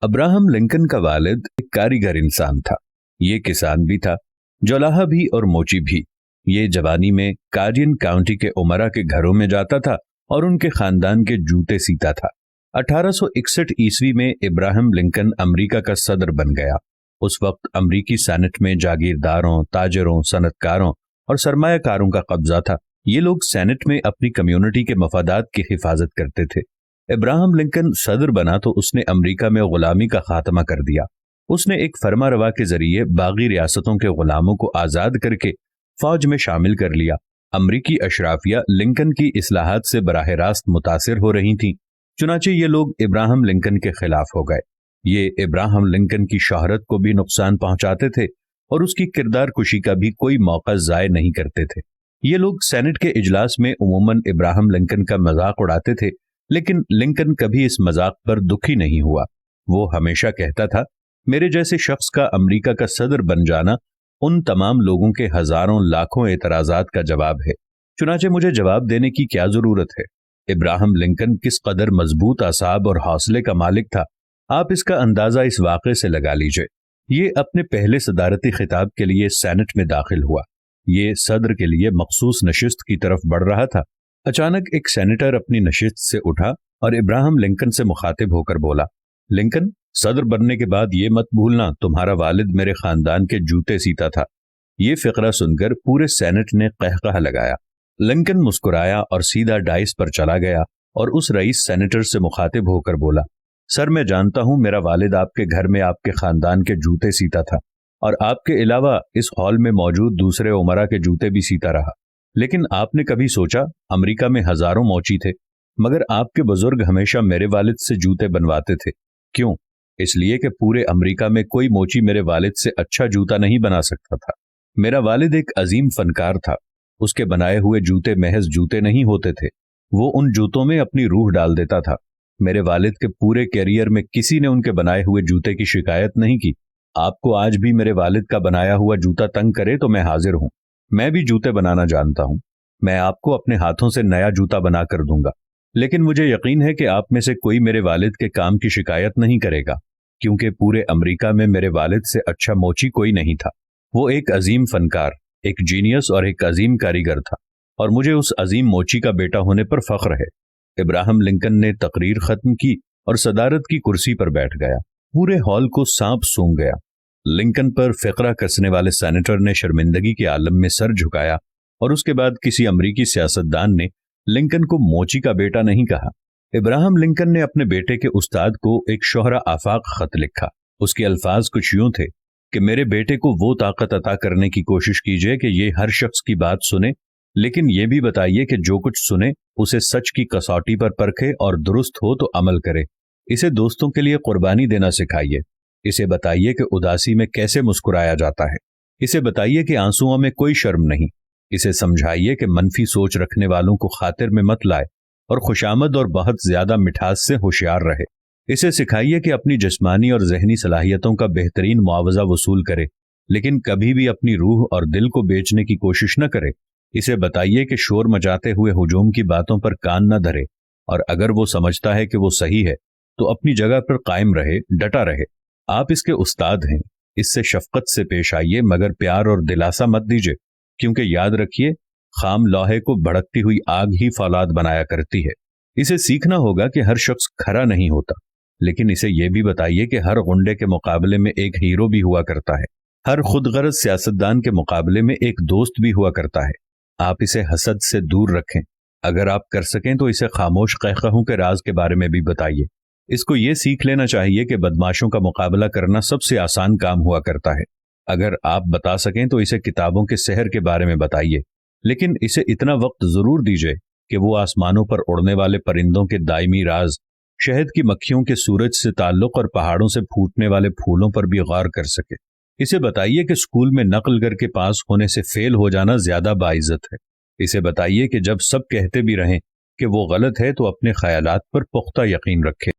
Abraham Lincoln کا والد ایک کاریگر انسان تھا۔ یہ کسان بھی تھا، جولاہا بھی اور موچی بھی۔ یہ جوانی میں کاجین کاؤنٹی کے امرا کے گھروں میں جاتا تھا اور ان کے خاندان کے جوتے سیتا تھا۔ 1861 عیسوی میں ابراہم لنکن امریکہ کا صدر بن گیا۔ اس وقت امریکی سینٹ میں جاگیرداروں، تاجروں، صنعت کاروں اور سرمایہ کاروں کا قبضہ تھا۔ یہ لوگ سینٹ میں اپنی کمیونٹی کے مفادات کی حفاظت کرتے تھے۔ ابراہم لنکن صدر بنا تو اس نے امریکہ میں غلامی کا خاتمہ کر دیا۔ اس نے ایک فرما روا کے ذریعے باغی ریاستوں کے غلاموں کو آزاد کر کے فوج میں شامل کر لیا۔ امریکی اشرافیہ لنکن کی اصلاحات سے براہ راست متاثر ہو رہی تھیں، چنانچہ یہ لوگ ابراہم لنکن کے خلاف ہو گئے۔ یہ ابراہم لنکن کی شہرت کو بھی نقصان پہنچاتے تھے اور اس کی کردار کشی کا بھی کوئی موقع ضائع نہیں کرتے تھے۔ یہ لوگ سینٹ کے اجلاس میں عموماً ابراہم لنکن کا مذاق اڑاتے تھے، لیکن لنکن کبھی اس مذاق پر دکھی نہیں ہوا۔ وہ ہمیشہ کہتا تھا، میرے جیسے شخص کا امریکہ کا صدر بن جانا ان تمام لوگوں کے ہزاروں لاکھوں اعتراضات کا جواب ہے، چنانچہ مجھے جواب دینے کی کیا ضرورت ہے۔ ابراہم لنکن کس قدر مضبوط اعصاب اور حوصلے کا مالک تھا، آپ اس کا اندازہ اس واقعے سے لگا لیجئے۔ یہ اپنے پہلے صدارتی خطاب کے لیے سینٹ میں داخل ہوا۔ یہ صدر کے لیے مخصوص نشست کی طرف بڑھ رہا تھا۔ اچانک ایک سینیٹر اپنی نشست سے اٹھا اور ابراہم لنکن سے مخاطب ہو کر بولا، لنکن، صدر بننے کے بعد یہ مت بھولنا تمہارا والد میرے خاندان کے جوتے سیتا تھا۔ یہ فقرہ سن کر پورے سینٹ نے قہقہ لگایا۔ لنکن مسکرایا اور سیدھا ڈائس پر چلا گیا اور اس رئیس سینیٹر سے مخاطب ہو کر بولا، سر، میں جانتا ہوں میرا والد آپ کے گھر میں آپ کے خاندان کے جوتے سیتا تھا اور آپ کے علاوہ اس ہال میں موجود دوسرے امرا کے جوتے بھی سیتا رہا، لیکن آپ نے کبھی سوچا امریکہ میں ہزاروں موچی تھے، مگر آپ کے بزرگ ہمیشہ میرے والد سے جوتے بنواتے تھے۔ کیوں؟ اس لیے کہ پورے امریکہ میں کوئی موچی میرے والد سے اچھا جوتا نہیں بنا سکتا تھا۔ میرا والد ایک عظیم فنکار تھا۔ اس کے بنائے ہوئے جوتے محض جوتے نہیں ہوتے تھے، وہ ان جوتوں میں اپنی روح ڈال دیتا تھا۔ میرے والد کے پورے کیریئر میں کسی نے ان کے بنائے ہوئے جوتے کی شکایت نہیں کی۔ آپ کو آج بھی میرے والد کا بنایا ہوا جوتا تنگ کرے تو میں حاضر ہوں۔ میں بھی جوتے بنانا جانتا ہوں۔ میں آپ کو اپنے ہاتھوں سے نیا جوتا بنا کر دوں گا، لیکن مجھے یقین ہے کہ آپ میں سے کوئی میرے والد کے کام کی شکایت نہیں کرے گا، کیونکہ پورے امریکہ میں میرے والد سے اچھا موچی کوئی نہیں تھا۔ وہ ایک عظیم فنکار، ایک جینیس اور ایک عظیم کاریگر تھا، اور مجھے اس عظیم موچی کا بیٹا ہونے پر فخر ہے۔ ابراہم لنکن نے تقریر ختم کی اور صدارت کی کرسی پر بیٹھ گیا۔ پورے ہال کو سانپ سونگ گیا۔ لنکن پر فقرہ کسنے والے سینیٹر نے شرمندگی کے عالم میں سر جھکایا، اور اس کے بعد کسی امریکی سیاستدان نے لنکن کو موچی کا بیٹا نہیں کہا۔ ابراہم لنکن نے اپنے بیٹے کے استاد کو ایک شہرہ آفاق خط لکھا۔ اس کے الفاظ کچھ یوں تھے کہ میرے بیٹے کو وہ طاقت عطا کرنے کی کوشش کیجیے کہ یہ ہر شخص کی بات سنے، لیکن یہ بھی بتائیے کہ جو کچھ سنے اسے سچ کی کسوٹی پر پرکھے اور درست ہو تو عمل کرے۔ اسے دوستوں کے لیے قربانی دینا سکھائیے۔ اسے بتائیے کہ اداسی میں کیسے مسکرایا جاتا ہے۔ اسے بتائیے کہ آنسوؤں میں کوئی شرم نہیں۔ اسے سمجھائیے کہ منفی سوچ رکھنے والوں کو خاطر میں مت لائے اور خوشامد اور بہت زیادہ مٹھاس سے ہوشیار رہے۔ اسے سکھائیے کہ اپنی جسمانی اور ذہنی صلاحیتوں کا بہترین معاوضہ وصول کرے، لیکن کبھی بھی اپنی روح اور دل کو بیچنے کی کوشش نہ کرے۔ اسے بتائیے کہ شور مچاتے ہوئے ہجوم کی باتوں پر کان نہ دھرے، اور اگر وہ سمجھتا ہے کہ وہ صحیح ہے تو اپنی جگہ پر قائم رہے، ڈٹا رہے۔ آپ اس کے استاد ہیں، اس سے شفقت سے پیش آئیے، مگر پیار اور دلاسا مت دیجیے، کیونکہ یاد رکھیے، خام لوہے کو بھڑکتی ہوئی آگ ہی فولاد بنایا کرتی ہے۔ اسے سیکھنا ہوگا کہ ہر شخص کھرا نہیں ہوتا، لیکن اسے یہ بھی بتائیے کہ ہر غنڈے کے مقابلے میں ایک ہیرو بھی ہوا کرتا ہے، ہر خود غرض سیاستدان کے مقابلے میں ایک دوست بھی ہوا کرتا ہے۔ آپ اسے حسد سے دور رکھیں۔ اگر آپ کر سکیں تو اسے خاموش قہقہوں کے راز کے بارے میں بھی بتائیے۔ اس کو یہ سیکھ لینا چاہیے کہ بدماشوں کا مقابلہ کرنا سب سے آسان کام ہوا کرتا ہے۔ اگر آپ بتا سکیں تو اسے کتابوں کے سحر کے بارے میں بتائیے، لیکن اسے اتنا وقت ضرور دیجیے کہ وہ آسمانوں پر اڑنے والے پرندوں کے دائمی راز، شہد کی مکھیوں کے سورج سے تعلق اور پہاڑوں سے پھوٹنے والے پھولوں پر بھی غور کر سکے۔ اسے بتائیے کہ اسکول میں نقل کر کے پاس ہونے سے فیل ہو جانا زیادہ باعزت ہے۔ اسے بتائیے کہ جب سب کہتے بھی رہیں کہ وہ غلط ہے تو اپنے خیالات پر پختہ یقین رکھے۔